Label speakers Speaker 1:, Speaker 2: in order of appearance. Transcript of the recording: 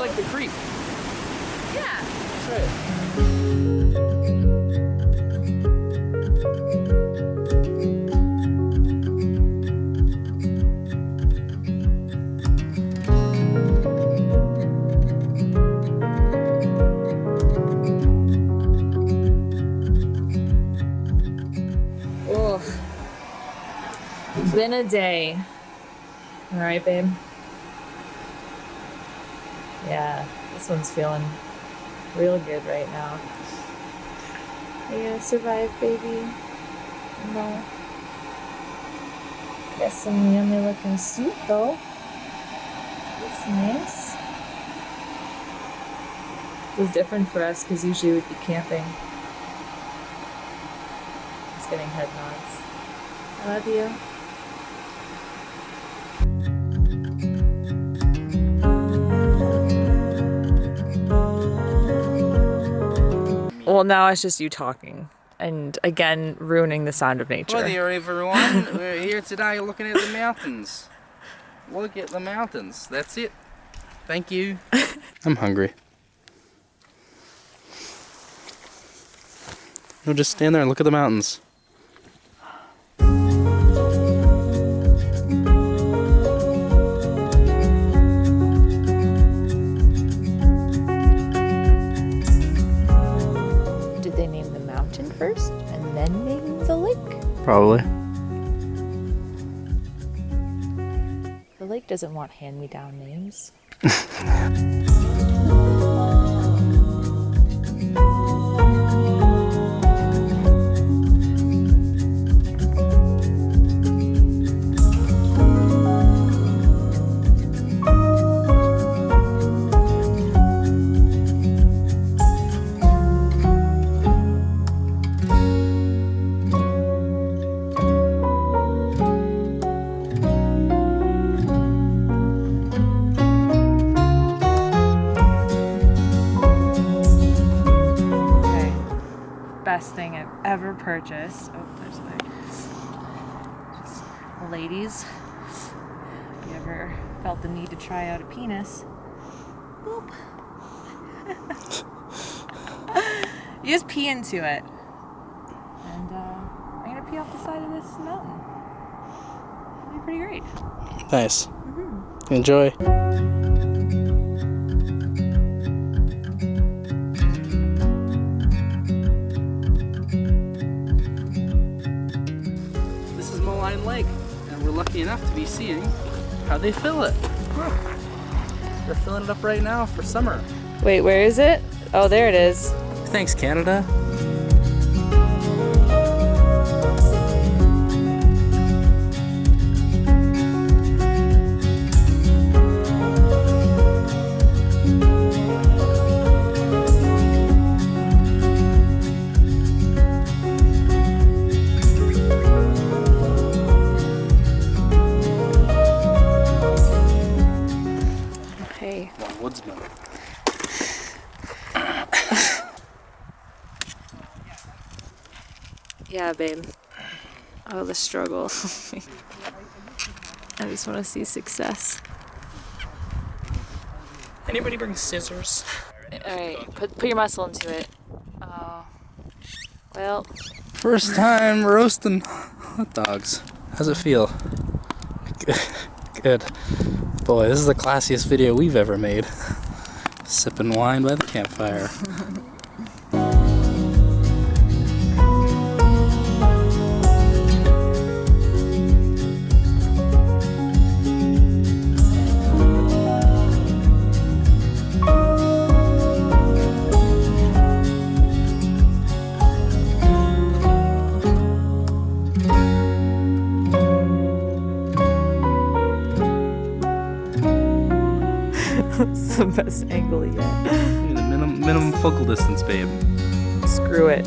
Speaker 1: like the creek.
Speaker 2: Yeah.
Speaker 1: That's right.
Speaker 2: Oh, it's been a day. All right, babe. Yeah, this one's feeling real good right now. Are you gonna survive, baby? No. Got some yummy looking soup though. That's nice. This is different for us because usually we'd be camping. Just getting head nods. I love you. Well, now it's just you talking. And again, ruining the sound of nature.
Speaker 1: Well, there, everyone. We're here today looking at the mountains. Look at the mountains. That's it. Thank you. I'm hungry. No, just stand there and look at the mountains.
Speaker 2: Did they name the mountain first and then name the lake?
Speaker 1: Probably.
Speaker 2: The lake doesn't want hand-me-down names. Best thing I've ever purchased. Oh, there's the just ladies. If you ever felt the need to try out a penis, boop. You just pee into it. And I'm gonna pee off the side of this mountain. It'll be pretty great.
Speaker 1: Nice. Enjoy. Lake, and we're lucky enough to be seeing how they fill it. They're filling it up right now for summer.
Speaker 2: Wait, where is it? Oh, there it is.
Speaker 1: Thanks, Canada. Woodsman.
Speaker 2: Yeah, babe. Oh, the struggle. I just want to see success.
Speaker 1: Anybody bring scissors?
Speaker 2: Alright, put your muscle into it. Oh. Well.
Speaker 1: First time roasting hot dogs. How's it feel? Good. Boy, this is the classiest video we've ever made. Sipping wine by the campfire.
Speaker 2: It's the best angle yet.
Speaker 1: Minimum focal distance, babe.
Speaker 2: Screw it.